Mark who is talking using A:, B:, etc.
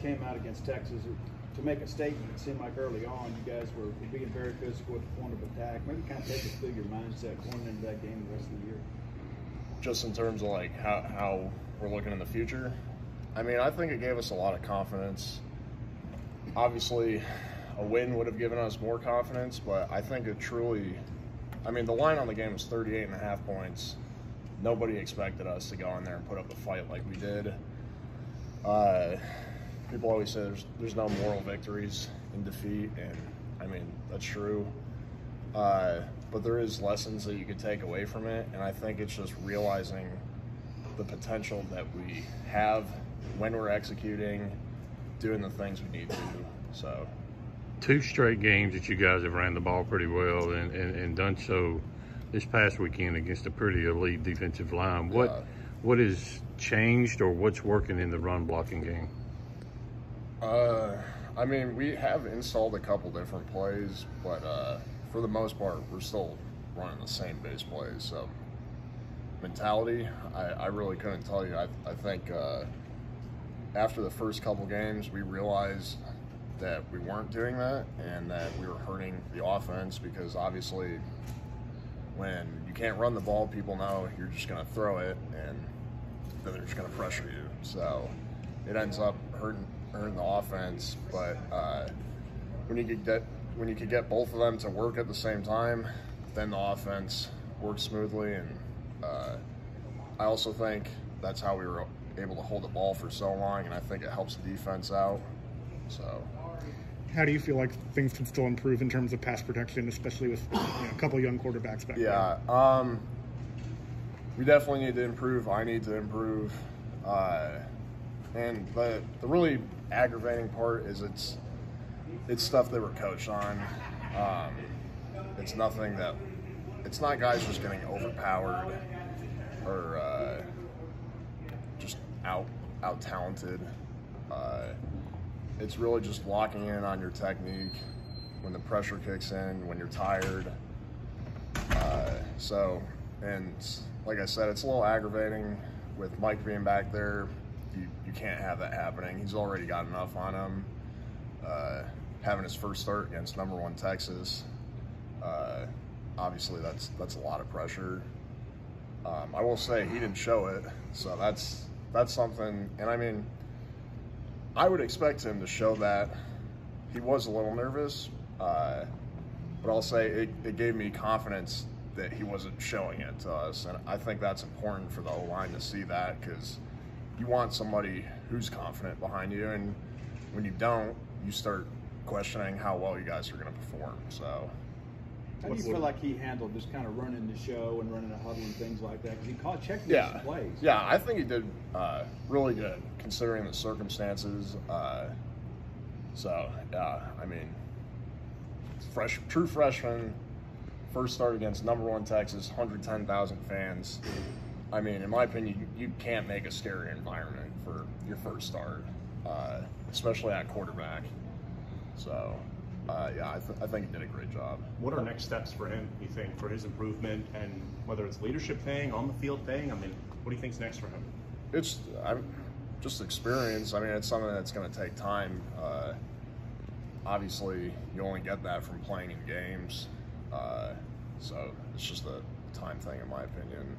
A: Came out against Texas to make a statement. It seemed like early on you guys were being very physical at the point of attack. Maybe kind of take us through your mindset going into that game the rest of the year.
B: Just in terms of like how we're looking in the future, I mean, I think it gave us a lot of confidence. Obviously, a win would have given us more confidence, but I think it truly, I mean, the line on the game was 38.5 points. Nobody expected us to go in there and put up a fight like we did. People always say there's no moral victories in defeat, and I mean, that's true. But there is lessons that you could take away from it, and I think it's just realizing the potential that we have when we're executing, doing the things we need to. So,
C: 2 straight games that you guys have ran the ball pretty well and done so this past weekend against a pretty elite defensive line. What has changed, or what's working in the run blocking game?
B: I mean, we have installed a couple different plays, but for the most part, we're still running the same base plays. So, mentality, I really couldn't tell you. I think after the first couple games, we realized that we weren't doing that and that we were hurting the offense, because obviously when you can't run the ball, people know you're just going to throw it and then they're just going to pressure you. So it ends up hurting the offense. But when you could get both of them to work at the same time, then the offense works smoothly. And I also think that's how we were able to hold the ball for so long, and I think it helps the defense out. So,
D: how do you feel like things can still improve in terms of pass protection, especially with a couple young quarterbacks back there?
B: Yeah, we definitely need to improve. I need to improve. And the really aggravating part is it's stuff that we're coached on. It's nothing that – it's not guys just getting overpowered or just out-talented. It's really just locking in on your technique when the pressure kicks in, when you're tired. And like I said, it's a little aggravating with Mike being back there. You can't have that happening. He's already got enough on him. Having his first start against #1 Texas, obviously that's a lot of pressure. I will say he didn't show it, so that's something. And I mean, I would expect him to show that. He was a little nervous, but I'll say it gave me confidence that he wasn't showing it to us. And I think that's important for the O-line to see that, because you want somebody who's confident behind you. And when you don't, you start questioning how well you guys are going to perform. So,
A: how do you feel like he handled just kind of running the show and running a huddle and things like that? Because he checked some plays.
B: Yeah, I think he did really good considering the circumstances. I mean, true freshman, first start against #1 Texas, 110,000 fans. I mean, in my opinion, you can't make a scary environment for your first start, especially at quarterback. So, I think he did a great job.
E: What are next steps for him, you think, for his improvement, and whether it's leadership thing, on the field thing? I mean, what do you think's next for him?
B: It's just experience. I mean, it's something that's going to take time. Obviously, you only get that from playing in games. So it's just a time thing, in my opinion.